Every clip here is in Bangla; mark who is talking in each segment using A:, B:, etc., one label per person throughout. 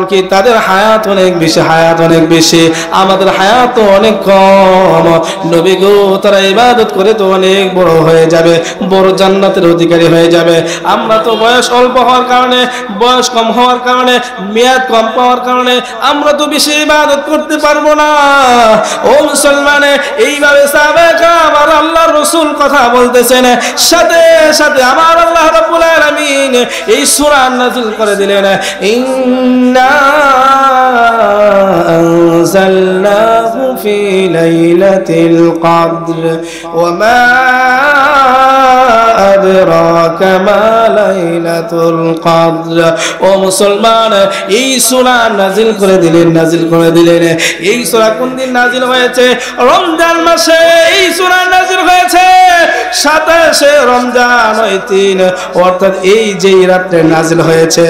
A: কি তাদের হায়াত অনেক বেশি, আমাদের হায়াত অনেক কম। নবী গো তারা ইবাদত করে তো অনেক বড় হয়ে যাবে, বড় জান্নাতের অধিকারী হয়ে যাবে। আমরা তো বয়স অল্প হওয়ার কারণে, বয়স কম হওয়ার কারণে, মেয়াদ কম পাওয়ার কারণে আমরা তো বেশি ইবাদত করতে পারবো না। ও মুসলমানে, এইভাবে সাহাবায়ে কেরাম আর আল্লাহর রাসূল কথা বলতেছেন, সাথে সাথে আমার আল্লাহ রাব্বুল আলামিন এই সূরা নাযিল করে দিলেন, ইন্না আনজালনাহু ফি লাইলাতিল কদর ওয়া মা আদরাকা মা লাইলাতুল কদর। ও মুসলমান, এই সূরা নাযিল করে দিলেন। এই সূরা কোন দিন নাযিল হয়েছে? রমজান মাসে এই সূরা নাযিল হয়েছে। 27 রমজান 3, অর্থাৎ এই যে রাতে নাযিল হয়েছে।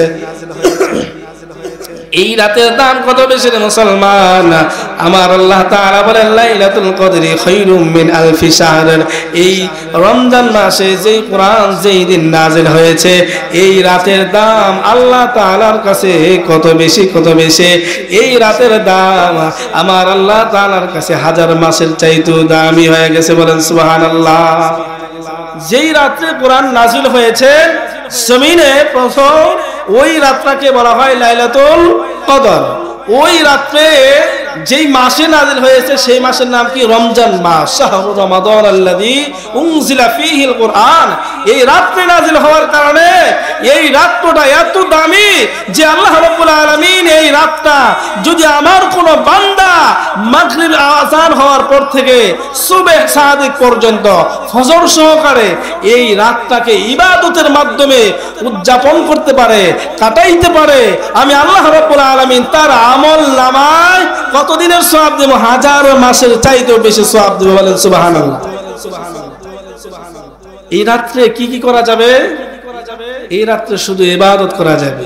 A: এই রাতের দাম কত বেশি রে মুসলমান! আমার আল্লাহ তাআলা বলেন লাইলাতুল কদরি খায়রুম মিন আলফি শাহর। এই রমজান মাসে যেই কোরআন যেই দিন নাযিল হয়েছে, এই রাতের দাম আল্লাহ তাআলার কাছে কত বেশি। এই রাতের দাম আমার আল্লাহ তাআলার কাছে 1000 মাসের চাইতেও দামি হয়ে গেছে। বলেন সুবহানাল্লাহ। যেই রাতে কোরআন নাযিল হয়েছে জমিনে প্রথম, ওই রাতটাকে বলা হয় লাইলাতুল কদর। ওই রাতে যেই মাসে নাযিল হয়েছে সেই মাসের নাম কি? রমজান মাস। শাহরু রমাদান আল্লাযী উনজিলা ফীহিল কুরআন। এই রাতে নাযিল হওয়ার কারণে এই রাতটা এত দামি যে আল্লাহ রাব্বুল আলামিন এই রাতটা যদি আমার কোন বান্দা মাগরিব আযান হওয়ার পর থেকে সুবহ সাদিক পর্যন্ত ফজর সহকারে এই রাতটাকে ইবাদতের মাধ্যমে উদযাপন করতে পারে, কাটাইতে পারে, আমি আল্লাহ রাব্বুল আলামিন তার আমল নামায় কতদিনের সওয়াব দেব? 1000 মাসের চাইতেও বেশি সওয়াব দেব। বলেন সুবহানাল্লাহ। এই রাত্রে কি করা যাবে? এই রাত্রে শুধু ইবাদত করা যাবে,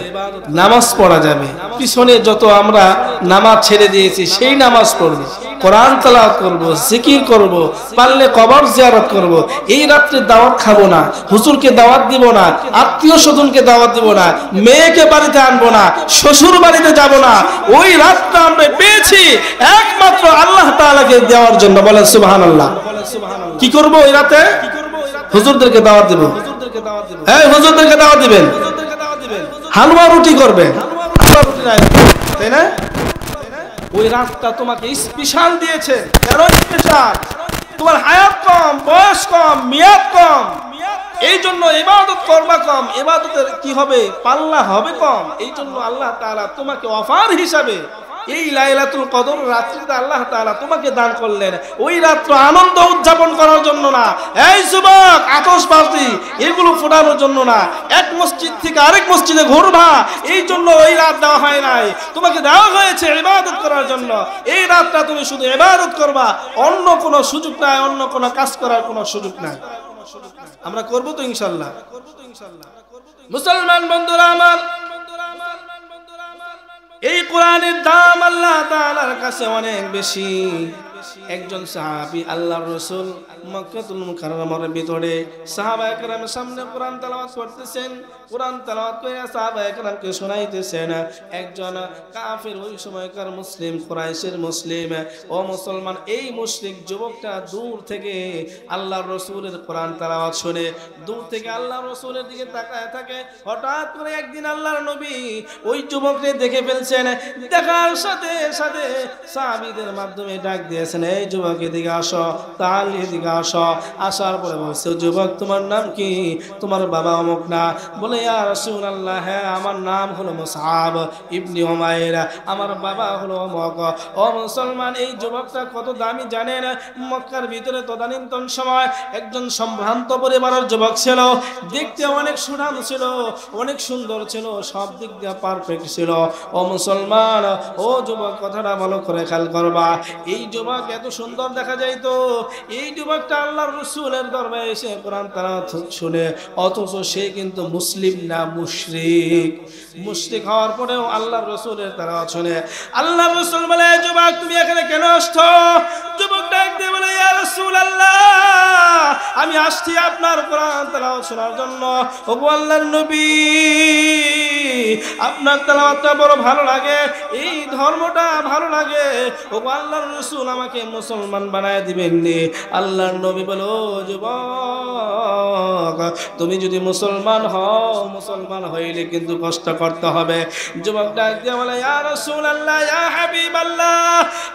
A: নামাজ পড়া যাবে। পিছনে যত আমরা নামাজ ছেড়ে দিয়েছি সেই নামাজ পড়ব, কোরআন তেলাওয়াত করব, জিকির করব, পারলে কবর জিয়ারত করব। এই রাত্রে দাওয়াত খাবো না, হুজুরকে দাওয়াত দিব না, আত্মীয় স্বজনকে দাওয়াত দিব না, মেয়েকে বাড়িতে আনবো না, শ্বশুর বাড়িতে যাব না। ওই রাতটা আমরা পেয়েছি একমাত্র আল্লাহ তাআলাকে দেওয়ার জন্য। বলেন সুবহানাল্লাহ। কি করব ওই রাতে? হুজুরদেরকে দাওয়াত দেব। এই হুজুরদেরকে দাওয়াত দিবেন, হালুয়া রুটি করবেন, তাই না? ওই রাতটা তোমাকে স্পেশাল দিয়েছে। কেন স্পেশাল? তোমার হায়াত কম, বয়স কম, মেয়াদ কম, এই জন্য ইবাদত করবা কম, ইবাদতের কি হবে? পাল্লা হবে কম। এই জন্য আল্লাহ তাআলা তোমাকে অফার হিসাবে এই লাইলাতুল কদর রাত্রিতে আল্লাহ তাআলা তোমাকে দান করলেন। ওই রাত্র আনন্দ উদযাপন করার জন্য না, এই যুবক আতশবাজি এগুলো ফোটানোর জন্য না, এক মসজিদ থেকে আরেক মসজিদে ঘুরবা এই জন্য ওই রাত দেওয়া হয় নাই। তোমাকে দেওয়া হয়েছে ইবাদত করার জন্য। এই রাতটা তুমি শুধু ইবাদত করবা, অন্য কোনো সুযোগ নাই, অন্য কোনো কাজ করার কোনো সুযোগ নাই। আমরা করব তো ইনশাআল্লাহ। মুসলমান বন্ধুরা আমার, এই কোরআনের দাম আল্লাহ তাআলার কাছে অনেক বেশি। একজন সাহাবী আল্লাহর রাসূল মক্কাতুল মুকাররমার ভিতরে সাহাবায়ে কেরামের সামনে কোরআন তেলাওয়াত করতেছেন। কোরআন তেলাওয়াত করে সাহাবায়ে কেরামকে শোনাইতেছেন। একজন কাফির, ওই সময়কার মুসলিম, কুরাইশের মুসলিম। ও মুসলমান, এই মুশরিক যুবকটা দূর থেকে আল্লাহর রাসূলের কোরআন তেলাওয়াত শুনে দূর থেকে আল্লাহর রাসূলের দিকে তাকায় থাকে। হঠাৎ করে একদিন আল্লাহর নবী ওই যুবককে দেখে ফেলছেন। দেখার সাথে সাথে সাহাবীদের মাধ্যমে ডাক দিয়েছেন, এই যুবক এদিকে আসো, তাহলে এদিকে আসো। আসার পরে বলছে, যুবক তোমার নাম কি? তোমার বাবা অমুক না? বলে ইয়া রাসূলুল্লাহ, হ্যাঁ আমার নাম হলো মুসআব ইবনে উমাইর, আমার বাবা হলো অমুক। ও মুসলমান, এই যুবকটা কত দামি জানেন? মক্কার ভিতরে তদানীন্তন সময় একজন সম্ভ্রান্ত পরিবারের যুবক ছিল। দেখতে অনেক সুঠাম ছিল, অনেক সুন্দর ছিল, সব দিক দিয়ে পারফেক্ট ছিল। ও মুসলমান, ও যুবক কথাটা ভালো করে খেয়াল করবা। এই যুবক এত সুন্দর দেখা যাইতো, এই যুবকটা আল্লাহর রাসূলের দরবারে এসে কোরআন তেলাওয়াত শুনে, অথচ সে কিন্তু মুসলিম না, মুশরিক। মুশরিক হওয়ার পরেও আল্লাহর রাসূলের তেলাওয়াত শুনে আল্লাহর রাসূল বলে, যুবক তুমি এখানে কেন আসছো? যুবক ডাক দিয়ে বলে, ইয়া রাসূলুল্লাহ, আমি আসছি আপনার কোরআন তেলাওয়াত শোনার জন্য। ওগো আল্লাহর নবী, আপনার তেলাওয়াতটা বড় ভালো লাগে, এই ধর্মটা ভালো লাগে, ও আল্লাহর রাসূল আমাকে মুসলমান বানায় দিবেন নি। আল্লাহর নবী বলো, যুবক তুমি যদি মুসলমান হও, মুসলমান হইলে কিন্তু কষ্ট করতে হবে। যুবক ডাক দিয়ে বলে, ইয়া রাসূলুল্লাহ, ইয়া হাবিবাল্লাহ,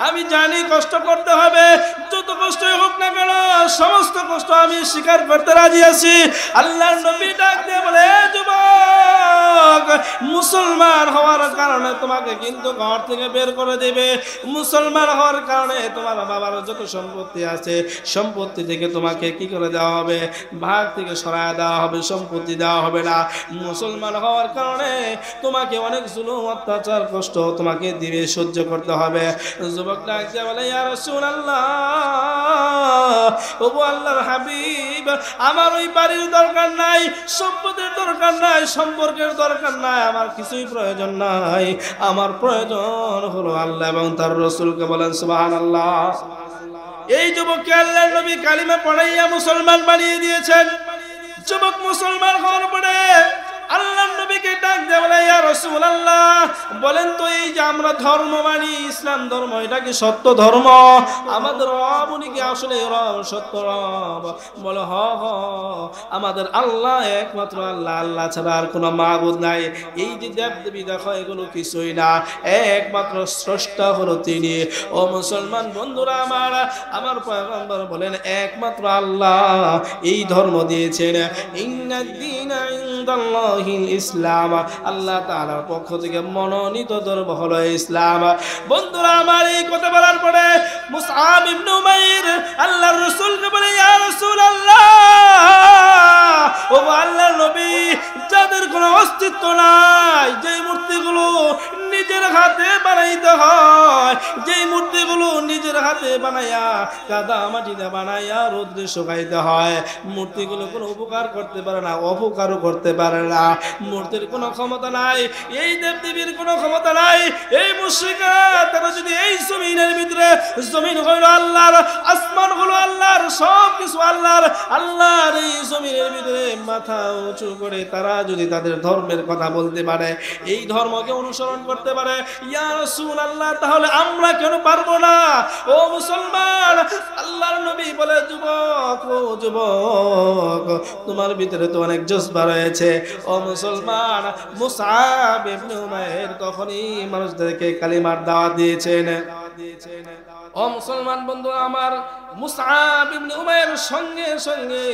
A: আমি জানি কষ্ট করতে হবে, যত কষ্টই হোক না কেন সমস্ত কষ্ট আমি স্বীকার করতে রাজি আছি। আল্লাহর নবী ডাক দিয়ে বলে, যুবক মুসলমান হওয়ার কারণে তোমাকে কিন্তু ঘর থেকে বের করে দেবে, মুসলমান হওয়ার কারণে তোমার বাবার যত সম্পত্তি আছে সম্পত্তি থেকে তোমাকে কি করে দেওয়া হবে, ভাগ থেকে সরায় দেওয়া হবে, সম্পত্তি দেওয়া হবে না। মুসলমান হওয়ার কারণে তোমাকে অনেক জুলুম অত্যাচার কষ্ট তোমাকে দিবে, সহ্য করতে হবে। যুবক ডাক দিয়ে বলে, ইয়া রাসূলুল্লাহ, ওগো আল্লাহর হাবিব, আমার ওই বাড়ির দরকার নাই, সম্পদের দরকার নাই, সম্পর্কের দরকার নাই, আমার কিছুই প্রয়োজন নাই, আমার প্রয়োজন হলো আল্লাহ এবং তার রাসূলকে। বলেন সুবহানাল্লাহ। এই যুবককে আল্লাহর নবী কালিমা পড়াইয়া মুসলমান বানিয়ে দিয়েছেন। যুবক মুসলমান হওয়ার পরে আল্লাহর নবীকে ডাক দিয়ে বলে, ইয়া রাসূলুল্লাহ, বলেন তো এই যে আমরা ধর্ম মানি, ইসলাম ধর্ম, এটা কি সত্য ধর্ম? আমাদের রব উনি কি আসলে রব, সত্য রব? বলে, হ হ, আমাদের আল্লাহ একমাত্র আল্লাহ, আল্লাহ ছাড়া আর কোনো মাবুদ নাই। এই যে দেব দেবী দেখো এগুলো কিছুই না, একমাত্র স্রষ্টা হলো তিনি। ও মুসলমান বন্ধুরা আমার, আমার পয়গম্বর বলেন একমাত্র আল্লাহ এই ধর্ম দিয়েছেন। ইন্নাদ-দীনা ইনদাল্লাহ ইসলাম, আল্লাহ তাআলার পক্ষ থেকে মনোনীত ধর্ম হলো ইসলাম। বন্ধুরা আমার, এই কথা বলার পরে মুসআব ইবনে উমাইর আল্লাহর রাসূলকে বলে, ইয়া রাসূলুল্লাহ, ও আল্লাহর নবী, যাদের কোনো অস্তিত্ব নাই, যে মূর্তিগুলো নিজের হাতে বানাইতে হয়, যে মূর্তিগুলো নিজের হাতে বানাইয়া কাদা মাটিতে বানাইয়া রোদ্রে শুকাইতে হয়, মূর্তিগুলো কোনো উপকার করতে পারে না, অপকারও করতে পারে না, মূর্তির কোনো ক্ষমতা নাই, এই দেবদেবীর কোনো ক্ষমতা নাই। এই মুশরিকরা তারা যদি এই জমিনের ভিতরে, জমিন হলো আল্লাহর, আসমান হলো আল্লাহর, সব কিছু আল্লাহর, আল্লাহর এই জমিনের ভিতরে মাথা উঁচু করে তারা যদি তাদের ধর্মের কথা বলতে পারে, এই ধর্মকে অনুসরণ করতে পারে, ইয়া রাসূলুল্লাহ, তাহলে আমরা কেন পারবো না? ও মুসলমান, আল্লাহর নবী বলে, যুবক, ও যুবক, তোমার ভিতরে তো অনেক জজবা রয়েছে। ও মুসলমান, মুসআব ইবনে উমাইর তখনই মানুষদেরকে কালিমার দাওয়াত দিয়েছেন। ও মুসলমান বন্ধু আমার, মুসআব ইবনে উমাইর সঙ্গে সঙ্গে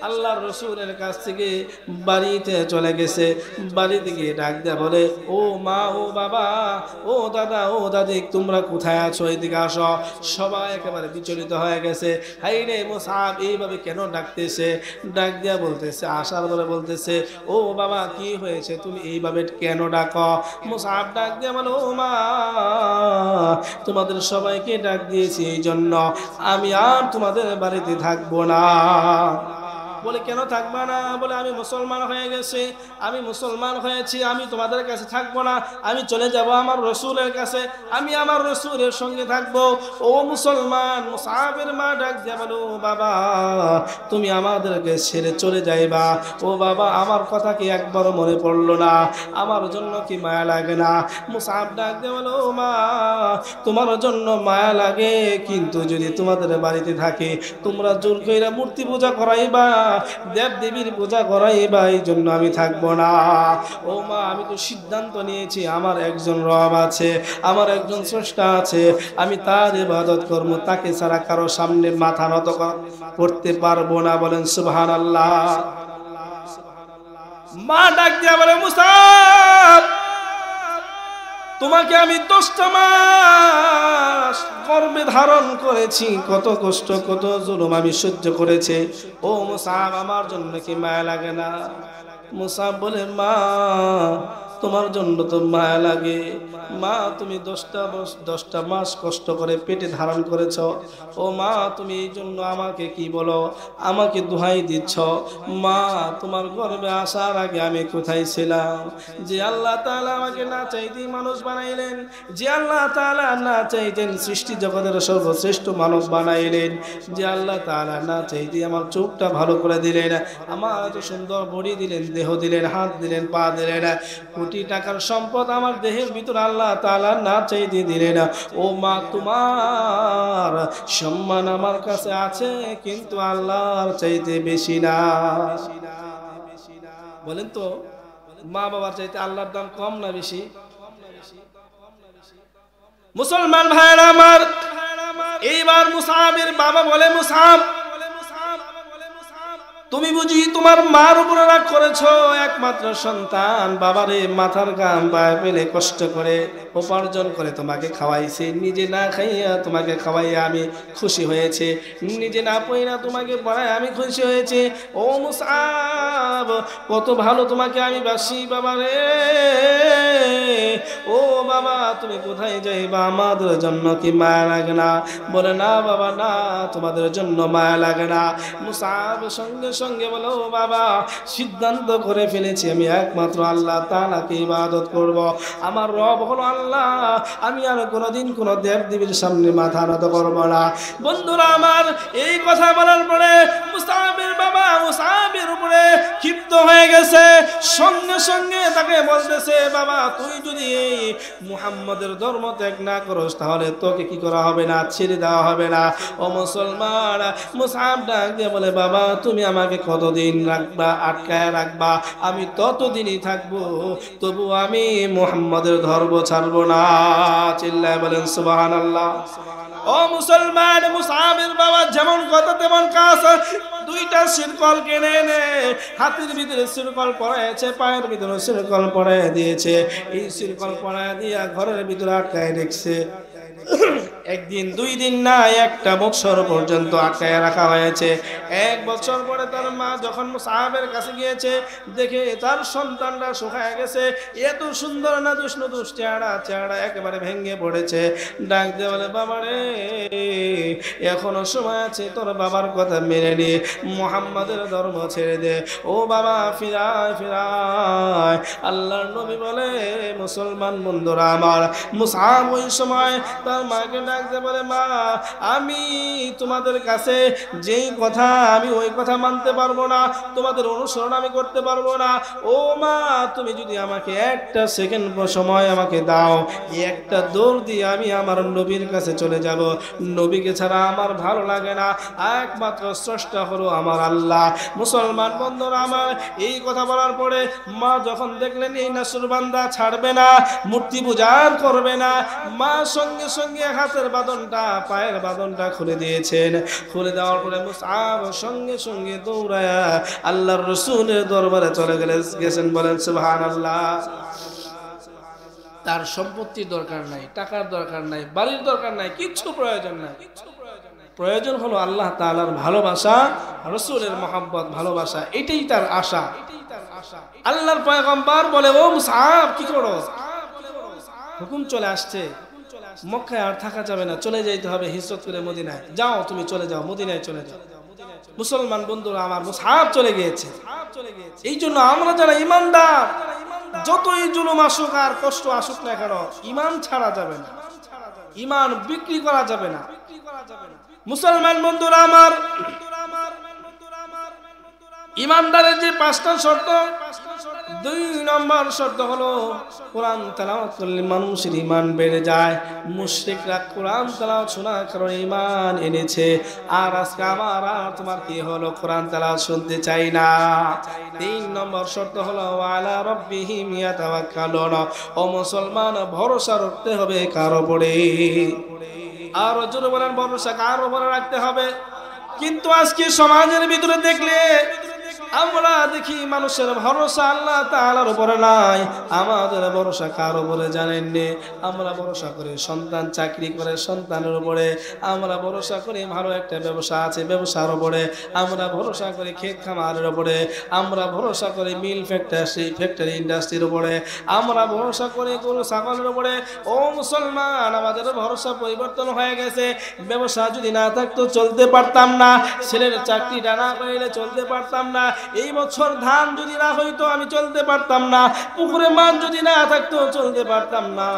A: আল্লাহর রাসূলের কাছ থেকে বাড়িতে চলে গেছে। বাড়িতে গিয়ে ডাক দেয়া বলে, ও মা, ও বাবা, ও দাদা, ও দাদি, তোমরা কোথায় আছো? এদিকে আসো। সবাই একেবারে বিচলিত হয়ে গেছে। হাই রে, মুসআব এইভাবে কেন ডাকতেছে? ডাক দেয়া বলতেছে, আসার পরে বলতেছে, ও বাবা, কি হয়েছে, তুমি এইভাবে কেন ডাকো? মুসআব ডাক দেয়া বলে, ও মা, তোমাদের সবাইকে ডাক দিয়েছি এই জন্য, আমি আর তোমাদের বাড়িতে থাকবো না। বলে, কেন থাকবা না? বলে, আমি মুসলমান হয়ে গেছি, আমি মুসলমান হয়েছি, আমি তোমাদের কাছে থাকবো না, আমি চলে যাব আমার রাসূলের কাছে, আমি আমার রাসূলের সঙ্গে থাকবো। ও মুসলমান, মুসআবের মা ডাক দিয়ে বলে, ও বাবা, তুমি আমাদেরকে ছেড়ে চলে যাইবা? ও বাবা, আমার কথা কি একবারও মনে পড়লো না? আমার জন্য কি মায়া লাগে না? মুসআব ডাক দিয়ে বলে, ও মা, তোমার জন্য মায়া লাগে, কিন্তু যদি তোমাদের বাড়িতে থাকে, তোমরা জোর কইরা মূর্তি পূজা করাইবা, দেব দেবীর পূজা করাইবা, এই জন্য আমি থাকবো না। ও মা, আমি তো সিদ্ধান্ত নিয়েছি, আমার একজন রব আছে, আমার একজন স্রষ্টা আছে, আমি তার ইবাদত করব, তাকে ছাড়া কারো সামনে মাথা নত করতে পারবো না। বলেন সুবহানাল্লাহ। মা ডাক দিয়া বলে, মুসআব, তোমাকে আমি 10টা মাস গর্ভে ধারণ করেছি, কত কষ্ট, কত জুলুম আমি সহ্য করেছি। ও মুসআব, আমার জন্য কি মায়া লাগে না? মুসআব বলে, মা, তোমার জন্য তো মায়া লাগে, মা তুমি 10টা মাস কষ্ট করে পেটে ধারণ করেছ, ও মা তুমি এই জন্য আমাকে কি বলো, আমাকে দোহাই দিচ্ছ। মা তোমার গর্ভে আসার আগে আমি কোথায় ছিলাম? যে আল্লাহ তাআলা আমাকে না চাইতেই মানুষ বানাইলেন, যে আল্লাহ তাআলা না চাইতেন সৃষ্টি জগতের সর্বশ্রেষ্ঠ মানব বানাইলেন, যে আল্লাহ তাআলা না চাইতেই আমার চোখটা ভালো করে দিলেন, আমার এত সুন্দর বডি দিলেন, দেহ দিলেন, হাত দিলেন, পা দিলেন, কোটি টাকার সম্পদ আমার দেহের ভিতর আল্লাহ তাআলা না চাইতে দিলেন। ও মা তোমার সম্মান আমার কাছে আছে, কিন্তু আল্লাহর চাইতে বেশি না। বলেন তো, মা বাবার চাইতে আল্লাহর দাম কম না বেশি? মুসলমান ভাইরা আমার, এইবার মুসআবের বাবা বলে, মুসআব তুমি বুঝি তোমার মার উপরে রাগ করেছো? একমাত্র সন্তান বাবারে মাথার ঘাম পায়ে ফেলে কষ্ট করে উপার্জন করে তোমাকে খাওয়াইছে, নিজে না খাইয়া তোমাকে খাওয়াইয়া আমি খুশি হয়েছে, নিজে না পড়াইয়া তোমাকে পড়ায় আমি খুশি হয়েছে। ও মুসআব কত ভালো তোমাকে আমি বাসি বাবারে। ও বাবা তুমি কোথায় যাইবা? আমাদের জন্য কি মায়া লাগে না? বলে না বাবা না, তোমাদের জন্য মায়া লাগে না। মুসআব সঙ্গে সঙ্গে বলো, বাবা সিদ্ধান্ত করে ফেলেছি আমি একমাত্র আল্লাহ তাআলাকে ইবাদত করব, আমার রব হলো আল্লাহ, আমি আর কোনোদিন কোনো দেব দেবীর সামনে মাথা নত করব না। বন্ধুরা আমার, এই কথা বলার পরে মুসআবের বাবা মুসআবের উপরে ক্ষিপ্ত হয়ে গেছে, সঙ্গে সঙ্গে তাকে বলতেছে, বাবা তুই যদি এই মুহাম্মদের ধর্ম ত্যাগ না করস তাহলে তোকে কি করা হবে না? ছেড়ে দেওয়া হবে না। ও মুসলমান, মুসআব ডাক দিয়ে বলে, বাবা তুমি আমাকে কতদিন রাখবা, আটকায় রাখবা? আমি ততদিনই থাকবো, তবু আমি মুহাম্মদের ধর্ম ছাড়বো না। চিল্লায় বলেন সুবহানাল্লাহ। ও মুসলমান, মুসআবের বাবা যেমন কথা তেমন কাজ, দুইটা শিরকল কিনে এনে হাতের ভিতরে শিরকল পরাইছে, পায়ের ভিতরে শিরকল পরাই দিয়েছে। এই শিরকল পরাই দিয়া ঘরের ভিতরে আটকায় রেখেছে। একদিন দুই দিন না, একটা বছর পর্যন্ত আটকায় রাখা হয়েছে। এক বছর পরে তার মা যখন মুসআবের কাছে গিয়েছে, দেখে তার সন্তানরা শুকায় গেছে, এত সুন্দর নাদুস নুদুস চেহারা একেবারে ভেঙে পড়েছে। ডাক দিয়ে বলে, বাবা রে এখনো সময় আছে, তোর বাবার কথা মেনে নে, মুহাম্মাদের ধর্ম ছেড়ে দে। ও বাবা ফিরায় ফিরায়। আল্লাহর নবী বলে, মুসলমান বন্ধুরা আমার, মুসআব ওই সময় তার মাকে ডাকতে বলে, মা আমি তোমাদের কাছে যেই কথা আমি ওই কথা মানতে পারবো না, তোমাদের অনুসরণ আমি করতে পারবো না। ও মা তুমি যদি আমাকে একটা সেকেন্ড সময় আমাকে দাও, একটা দৌড় দিয়ে আমি আমার নবীর কাছে চলে যাব। নবীকে ছাড়া আমার ভালো লাগে না, একমাত্র স্রষ্টা হলো আমার আল্লাহ। মুসলমান বন্ধুরা আমার, এই কথা বলার পরে মা যখন দেখলেন এই নাসুরবান্দা ছাড়বে না, মূর্তি পূজা করবে না, মা সঙ্গে সঙ্গে হাতের বাঁধনটা পায়ের বাঁধনটা খুলে দিয়েছেন। খুলে দেওয়ার পরে মুসআব সঙ্গে সঙ্গে দৌড়ায়া আল্লাহর রাসূলের দরবারে চলে গেছেন। বলেন সুবহানাল্লাহ। তার সম্পত্তির দরকার নাই, টাকার দরকার নাই, বাড়ির দরকার নাই, কিচ্ছু প্রয়োজন নাই। প্রয়োজন হলো আল্লাহ তাআলার ভালোবাসা, রাসূলের মহব্বত ভালোবাসা, এটাই তার আশা। আল্লাহর পয়গম্বর বলে, ও মুসআব কি করো? হুকুম চলে আসছে, মক্কায় আর থাকা যাবে না, চলে যাইতে হবে হিজরত করে মদিনায়। যাও তুমি চলে যাও, মদিনায় চলে যাও। মুসলমান বন্ধুরা আমার, মুসআব চলে গিয়েছে। এই জন্য আমরা যারা ঈমানদার, যতই জুলুম আসুক আর কষ্ট আসুক না কেন, ঈমান ছাড়া যাবে না, ঈমান বিক্রি করা যাবে না। মুসলমান বন্ধুরা আমার, ঈমানদারের যে 5টা শর্ত, 2 নম্বর শর্ত হলো কোরআন তেলাওয়াত করলে মানুষের ঈমান বেড়ে যায়। মুশরিকরা কোরআন তেলাওয়াত শোনার কারণে ঈমান এনেছে, আর আজকে আমার আর তোমার কি হলো, কোরআন তেলাওয়াত শুনতে চাই না। 3 নম্বর শর্ত হলো আলা রাব্বিহিম ইয়াতাওয়াক্কালুন। ও মুসলমান, ভরসা রাখতে হবে কার উপরে? আর জোরে বলেন, ভরসা কার উপরে রাখতে হবে? কিন্তু আজকে সমাজের ভিতরে দেখলে আমরা দেখি মানুষের ভরসা আল্লাহ তাআলার উপরে নাই, আমাদের ভরসা কার উপরে জানেন নি? আমরা ভরসা করি সন্তান চাকরি করে সন্তানের উপরে, আমরা ভরসা করি ভালো একটা ব্যবসা আছে ব্যবসার উপরে, আমরা ভরসা করি ক্ষেত খামারের উপরে, আমরা ভরসা করি মিল ফ্যাক্টরি ইন্ডাস্ট্রির উপরে, আমরা ভরসা করি গরু ছাগলের উপরে। ও মুসলমান, আমাদের ভরসা পরিবর্তন হয়ে গেছে। ব্যবসা যদি না থাকতো চলতে পারতাম না, ছেলের চাকরিটা না করলে চলতে পারতাম না, এই বছর ধান যদি না হইতো আমি চলতে পারতাম না, পুকুরে মাছ যদি না থাকতো চলতে পারতাম না,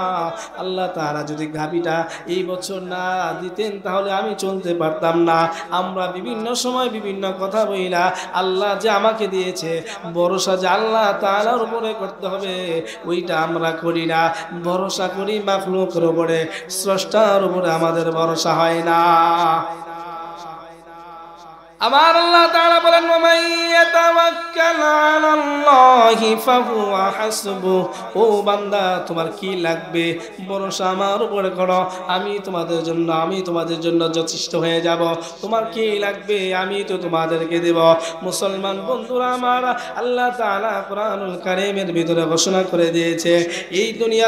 A: আল্লাহ তাআলা যদি গাভীটা এই বছর না দিতেন তাহলে আমি চলতে পারতাম না। আমরা বিভিন্ন সময় বিভিন্ন কথা বইলা আল্লাহ যে আমাকে দিয়েছে ভরসা যে আল্লাহ তাআলার উপরে করতে হবে ওইটা আমরা করি না, ভরসা করি মাখলুকের উপরে, স্রষ্টার উপরে আমাদের ভরসা হয় না। আমার আল্লাহ তাআলা বলেন ওয়ামান ইয়াতাওয়াক্কাল আলাল্লাহি ফাহুয়া হাসবুহ। ও বান্দা, তোমার কি লাগবে ভরসা আমার উপরে করো, আমি তোমাদের জন্য যথেষ্ট হয়ে যাব। তোমার কি লাগবে আমি তো তোমাদেরকে দেব। মুসলমান বন্ধুরা আমার, আল্লাহ তাআলা কোরআনুল কারীমের ভিতরে ঘোষণা করে দিয়েছে এই দুনিয়া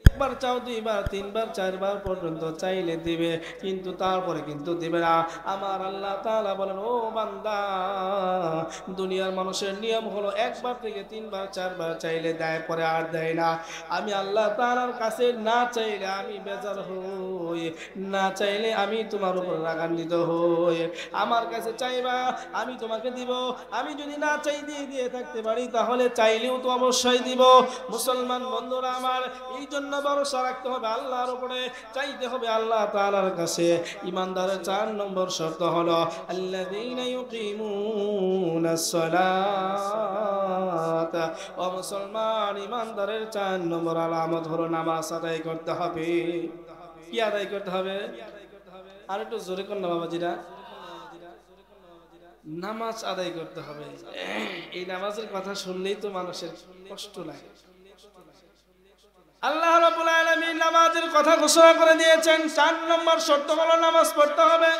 A: একবার চাও, দুইবার, তিনবার, চারবার পর্যন্ত চাইলে দিবে, কিন্তু তারপরে কিন্তু দিবে না। আমার আল্লাহ তাআলা বলেন ও বান্দা, দুনিয়ার মানুষের নিয়ম হলো একবার থেকে তিনবার চারবার চাইলে দেয়, পরে আর দেয় না। আমি আল্লাহ তাআলার কাছে না চাইলে আমি বেজার হই, না চাইলে আমি তোমার উপর রাগান্বিত হই। আমার কাছে চাইবা আমি তোমাকে দিব, আমি যদি না চাই দিয়ে থাকতে পারি তাহলে চাইলেও তো অবশ্যই দিব। মুসলমান বন্ধুরা আমার, এই জন্য ভরসা রাখতে হবে আল্লাহর উপরে, চাইতে হবে আল্লাহ তাআলার কাছে। ইমানদারের 4 নম্বর শর্ত হলো আল্লাযীনা ইউকিমুনাস সালাত। ও মুসলমান, ইমানদারের 4 নম্বর আলামত হলো নামাজ আদায় করতে হবে। কি আদায় করতে হবে? আর একটু জোরে কোন না বাবাজিরা, নামাজ আদায় করতে হবে। এই নামাজের কথা শুনলেই তো মানুষের কষ্ট লাগে। আল্লাহ রাব্বুল আলামিন নামাজের কথা ঘোষণা করে দিয়েছেন, 4 নম্বর শর্ত হলো নামাজ পড়তে হবে।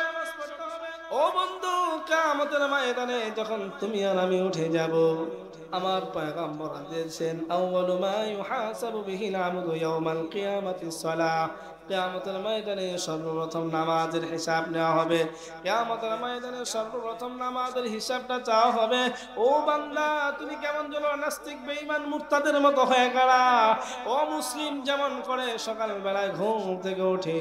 A: ও বন্ধু, কিয়ামতের ময়দানে যখন তুমি আর আমি উঠে যাব, আমার পয়গম্বর দিয়েছেন আউয়ালু মা ইউহাসাবু বিহিল আবদু ইয়াউমাল কিয়ামাতিস সালাহ। কিয়ামতের ময়দানে সর্বপ্রথম নামাজের হিসাব নেওয়া হবে। কিয়ামতের ময়দানে সর্বপ্রথম নামাজের হিসাবটা চাওয়া হবে। ও বান্দা, তুমি কেমন যেন নাস্তিক বেঈমান মুরতাদের মতো হয়ে গেলা। ও মুসলিম যেমন করে সকাল বেলায় ঘুম থেকে উঠে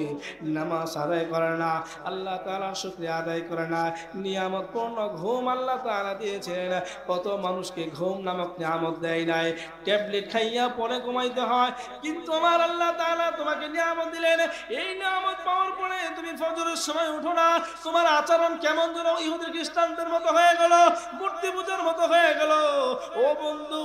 A: নামাজ আদায় করে না, আল্লাহ তাআলার শুকরিয়া আদায় করে না, নিয়ামতপূর্ণ ঘুম আল্লাহ তাআলা দিয়েছেন, কত মানুষকে ঘুম নামক নিয়ামত দেয় নাই, ট্যাবলেট খাইয়া পরে ঘুমাইতে হয়, কিন্তু আমার আল্লাহ তাআলা তোমাকে নিয়ামত দিলেন। এই নিয়ামত পাওয়ার পরে তুমি ফজরের সময় উঠো না, তোমার আচরণ কেমন যেন ইহুদি খ্রিস্টানদের মতো হয়ে গেল, মূর্তি পূজার মতো হয়ে গেল। ও বন্ধু,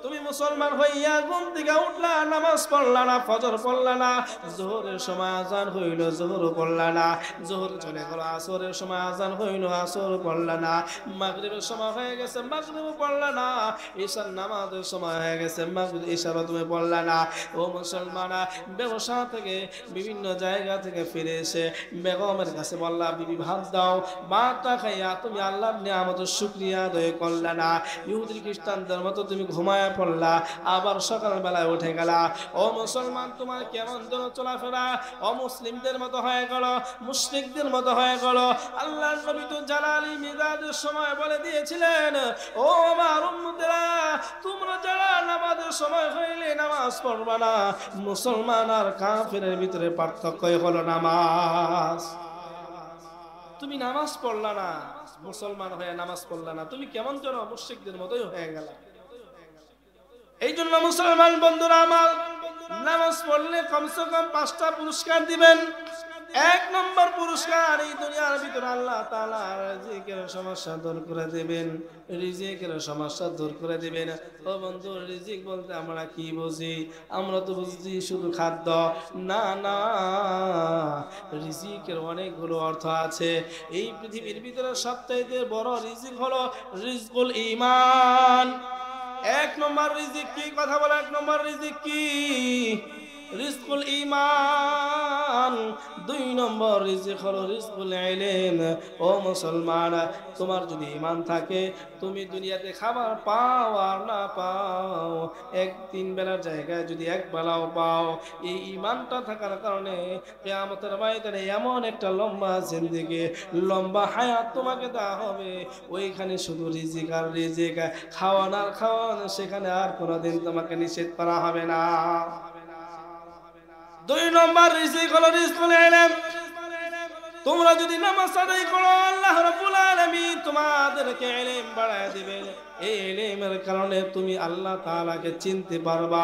A: তুমি মুসলমান হইয়া ঘুম থেকে উঠলা, নামাজ পড়লা না, ফজর পড়লা না, যোহরের সময় আজান হইল, যোহর পড়লা না, যোহর চলে গেল, আসরের সময় আজান হইল, আসর পড়লা না, মাগরিবের সময় হয়ে গেছে, মাগরিব পড়লা না, ঈশার নামাজের সময় হয়ে গেছে, মাগরিব ঈশাও তুমি পড়লা না। ও মুসলমানা, ব্যবসা থেকে বিভিন্ন জায়গা থেকে ফিরে এসে বেগমের কাছে বললা বিবি ভাত দাও, ভাতটা খাইয়া তুমি আল্লাহর নিয়ামতের শুকরিয়া আদায় করলা না, ইহুদি খ্রিস্টানদের মতো তুমি ঘুমায়া পড়লা, আবার সকালবেলায় উঠে গেলা। ও মুসলমান, তোমার কেমন যেন চলাফেরা অমুসলিমদের মতো হয়ে গেল, মুশরিকদের মতো হয়ে গেল। আল্লাহর নবী তো জালালি মিজাজের সময় বলে দিয়েছিলেন, ও আমার উম্মতেরা, তোমরা যারা নামাজের সময় হইলে নামাজ পড়বা না, মুসলমান আর কাফেরের ভিতরে পার্থক্যই হলো নামাজ। তুমি নামাজ পড়লা না, মুসলমান হয়ে নামাজ পড়লা না, তুমি কেমন যেন মুশরিকদের মতোই হয়ে গেলা। এই জন্য মুসলমান বন্ধুরা আমার, নামাজ পড়লে কমসে কম 5টা পুরস্কার দিবেন। 1 নম্বর পুরস্কার, এই দুনিয়ার ভিতরে আল্লাহ তাআলা রিজিকের সমস্যা দূর করে দিবেন, রিজিকের সমস্যা দূর করে দিবেন। ও বন্ধু, রিজিক বলতে আমরা কি বুঝি? আমরা তো বুঝি শুধু খাদ্য, না না, রিজিকের অনেকগুলো অর্থ আছে। এই পৃথিবীর ভিতরে সবচাইতে বড় রিজিক হলো রিজকুল ঈমান। 1 নম্বর রিজিক কি? কথা বলে 1 নম্বর রিজিক কি? রিজকুল ঈমান, 2 নম্বর রিজিক হলো রিজকুল ইলম। ও মুসলমান, তোমার যদি ঈমান থাকে, তুমি দুনিয়াতে খাবার পাও আর না পাও, 1-3 বেলার জায়গায় যদি 1 বেলাও পাও, এই ঈমানটা থাকার কারণে কিয়ামতের ময়দানে এমন একটা লম্বা জিন্দেগি, লম্বা হায়াত তোমাকে দেওয়া হবে। ওইখানে শুধু রিজিক আর রিজিক, খাওয়ান আর খাওয়ান, সেখানে আর কোনোদিন তোমাকে নিষেধ করা হবে না। 2 নম্বর রিজিক হলো রিজকুল ইলম। তোমরা যদি নামাজ আদায় করো, আল্লাহ রাব্বুল আলামিন তোমাদেরকে ইলম বাড়ায় দিবেন। এই ইলমের কারণে তুমি আল্লাহ তাআলাকে চিনতে পারবা,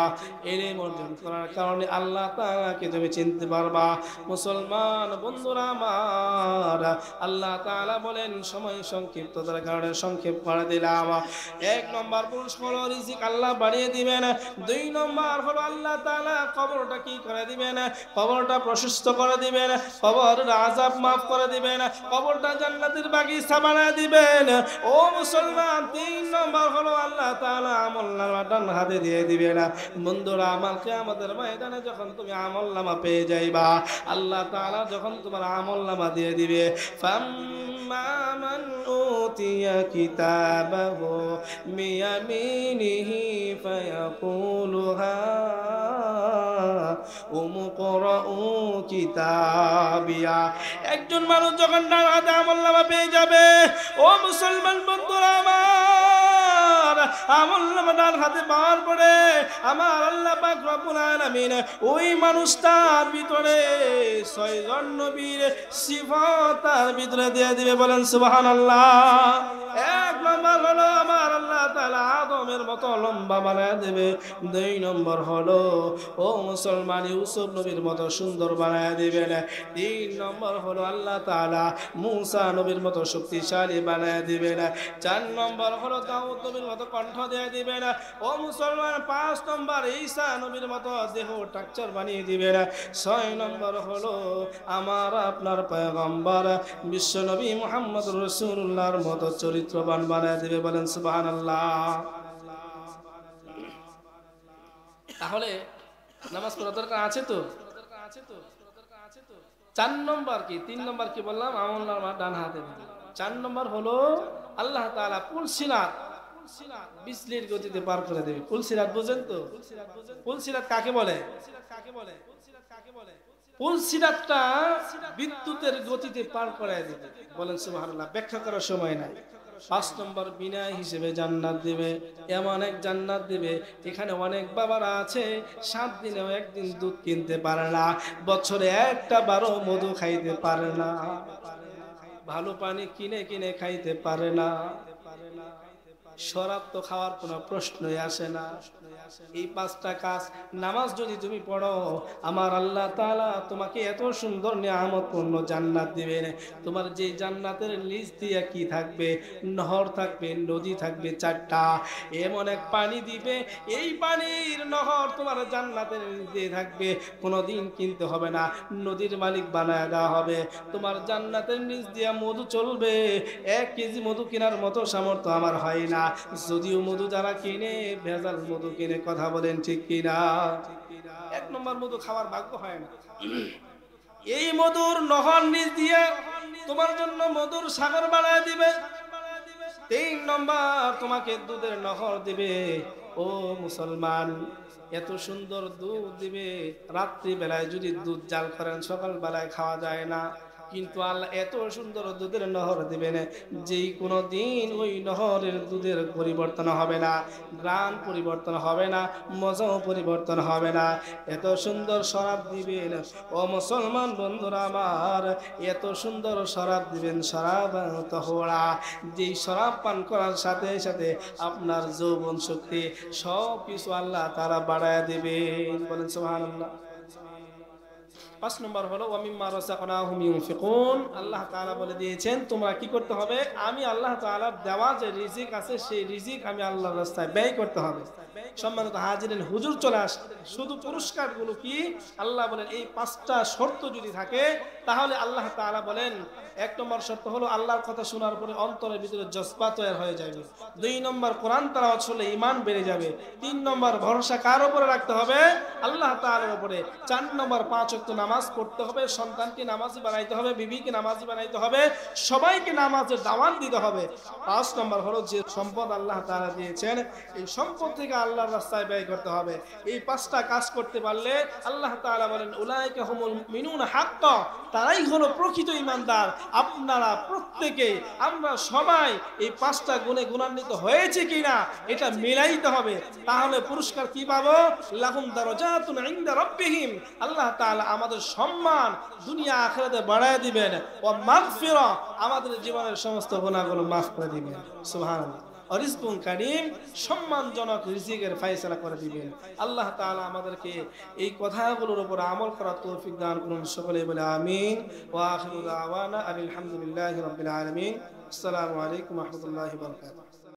A: ইলম অর্জন করার কারণে আল্লাহ তাআলাকে তুমি চিনতে পারবা। মুসলমান বন্ধুরা আমার, আল্লাহ তাআলা বলেন সময় সংক্ষিপ্ততার কারণে সংক্ষেপ করে দিলাম। 1 নম্বর পুরস্কার রিজিক আল্লাহ বাড়িয়ে দিবেন। 2 নম্বর হলো আল্লাহ তাআলা কবরটা কি করে দিবেন, কবরটা প্রশস্ত করে দিবেন, কবরের আযাব মাফ করে দিবেন, কবরটা জান্নাতের বাগিচা বানায় দিবেন। ও মুসলমান, 3 নম্বর হলো আল্লাহ তাআলা আমলনামা ডান হাতে দিয়ে দিবেন। বন্ধুরা আমার, কিয়ামতের ময়দানে যখন তুমি আমলনামা পেয়ে যাইবা, আল্লাহ তাআলা যখন তোমার আমলনামা দিয়ে দিবে, ফাম্মা মান উতিয়া কিতাবাহু বিয়ামিনিহি ফায়াকুলু হা উমুকরাউ কিতাবিয়া। একজন মানুষ যখন ডান হাতে আমলনামা পেয়ে যাবে, ও মুসলমান বন্ধুরা আমার, আমলনামা ডান হাতে পাওয়ার পরে আমার আল্লাহ পাক রব্বুল আলামিন ওই মানুষটার ভিতরে 6 জন নবীর সিফাত তার ভিতরে দিয়ে দিবে। বলেন সুবহানাল্লাহ। 1 নম্বর হলো আমার আল্লাহ তাআলা আদমের মতো লম্বা বানায় দেবে। 2 নম্বর হলো ও মুসলমান ইউসুফ নবীর মতো সুন্দর বানায় দিবেন। 3 নম্বর হলো আল্লাহ তাআলা মূসা নবীর মতো শক্তিশালী বানায় দিবেন। 4 নম্বর হলো দাউদ নবীর মতো কণ্ঠ দিয়ে দিবেন। ও মুসলমান 5 নম্বর ঈসা নবীর মতো দেহ স্ট্রাকচার বানিয়ে দিবেন। 6 নম্বর হলো আমার আপনার পয়গম্বর বিশ্ব নবী মুহাম্মদুর রাসূলুল্লাহর মতো চরিত্রবান বানায় দিবে। বলেন সুবহানাল্লাহ। তাহলে নামাজ পড়ার দরকার আছে তো? 4 নম্বর কি, 3 নম্বর কি বললাম, আমলনামা ডান হাতে। 4 নম্বর হলো আল্লাহ তাআলা পুলসিরাত বিজলির গতিতে পার করে দেবে। পুলসিরাত বুঝেন তো? পুলসিরাত কাকে বলে? পুলসিরাতটা বিদ্যুতের গতিতে পার করায় দেবে। বলেন সুবহানাল্লাহ। ব্যাখ্যা করার সময় নাই। 5 নম্বর বিনয় হিসেবে জান্নাত দিবে। এমন এক জান্নাত দিবে, এখানে অনেক বাবারা আছে 7 দিনেও 1 দিন দুধ কিনতে পারে না, বছরে একটা বারও মধু খাইতে পারে না, ভালো পানি কিনে কিনে খাইতে পারে না, শরাব তো খাওয়ার কোনো প্রশ্নই আসে না। এই 5টা কাজ নামাজ যদি তুমি পড়ো, আমার আল্লাহ তাআলা তোমাকে এত সুন্দর নিয়ামতপূর্ণ জান্নাত দিবেন। তোমার যে জান্নাতের নিচ দিয়ে কি থাকবে, নহর থাকবে, নদী থাকবে 4টা, এমন এক পানি দিবে, এই পানির নহর তোমার জান্নাতের নিচ দিয়ে থাকবে, কোনোদিন কিনতে হবে না, নদীর মালিক বানায় দেওয়া হবে। তোমার জান্নাতের নিচ দিয়ে মধু চলবে, 1 কেজি মধু কেনার মতো সামর্থ্য আমার হয় না, যদিও মধু যারা কিনে ভেজাল মধু কিনে। কথা বলেন ঠিক কিনা? 1 নম্বর মধু খাওয়ার ভাগ্য হয় না। এই মধুর নহর নিচ দিয়ে তোমার জন্য মধুর সাগর বানায় দিবে। 3 নম্বর তোমাকে দুধের নহর দিবে। ও মুসলমান, এত সুন্দর দুধ দিবে, রাত্রি বেলায় যদি দুধ জাল করেন সকাল বেলায় খাওয়া যায় না, কিন্তু আল্লাহ এত সুন্দর দুধের নহর দিবেন, যেই কোনো দিন ওই নহরের দুধের পরিবর্তন হবে না, গ্রাম পরিবর্তন হবে না, মজাও পরিবর্তন হবে না। এত সুন্দর শরাব দিবেন। ও মুসলমান বন্ধুরা আমার, এত সুন্দর শরাব দিবেন, শরাব তহরা, যেই শরাব পান করার সাথে সাথে আপনার যৌবন শক্তি সব কিছু আল্লাহ তাআলা বাড়ায় দিবেন। বলেন সুবহানাল্লাহ। 5 নম্বর হলো ওয়ামিম্মা রাযাকনাহুম ইউনফিকুন। আল্লাহ তাআলা বলে দিয়েছেন তোমরা কি করতে হবে, আমি আল্লাহ তাআলার দেওয়া যে রিজিক আছে সেই রিজিক আমি আল্লাহর রাস্তায় ব্যয় করতে হবে। সম্মানিত হাজিরিন, হুজুর চলে আস। শুধু পুরস্কারগুলো কি? আল্লাহ বলেন এই 5টা শর্ত যদি থাকে তাহলে আল্লাহ তাআলা বলেন, 1 নম্বর শর্ত হলো আল্লাহর কথা শোনার পরে অন্তরের ভিতরে জজবা তৈরি হয়ে যাবে। 2 নম্বর কোরআন তেলাওয়াত করলে ঈমান বেড়ে যাবে। 3 নম্বর ভরসা কার উপরে রাখতে হবে? আল্লাহ তাআলার উপরে। 4 নম্বর 5 ওয়াক্ত নামাজ পড়তে হবে, সন্তানকে নামাজি বানাইতে হবে, বিবিকে নামাজি বানাইতে হবে, সবাইকে নামাজের দাওয়াত দিতে হবে। 5 নম্বর হলো যে সম্পদ আল্লাহ তাআলা দিয়েছেন এই সম্পদ থেকে আল্লাহর রাস্তায় ব্যয় করতে হবে। এই 5টা কাজ করতে পারলে আল্লাহ তাআলা বলেন উলাইকা হুমুল মিনুনা হাক্কা, তারাই হলো প্রকৃত ঈমানদার। আপনারা প্রত্যেকে, আমরা সবাই এই 5টা গুণে গুণান্বিত হয়েছে কিনা এটা মিলাইতে হবে। তাহলে পুরস্কার কি পাবো? লাহুম দারাজাতুন ইনদা রাব্বিহিম, আল্লাহ তাআলা আমাদের সম্মান দুনিয়া আখিরাতে বাড়ায় দিবেন। ওয়া মাগফিরা, আমাদের জীবনের সমস্ত গুনাহগুলো মাফ করে দিবেন। সুবহানাল্লাহ। রিজকুন কারীম, সম্মানজনক রিজিকের ফয়সালা করে দিবেন। আল্লাহ তাআলা আমাদেরকে এই কথাগুলোর উপর আমল করার তৌফিক দান করুন। সকলে বলে আমিন। ওয়া আখিরু দাওয়ানা আলহামদুলিল্লাহি রাব্বিল আলামিন। আসসালামু আলাইকুম ওয়া রাহমাতুল্লাহি ওয়া বারাকাতুহু।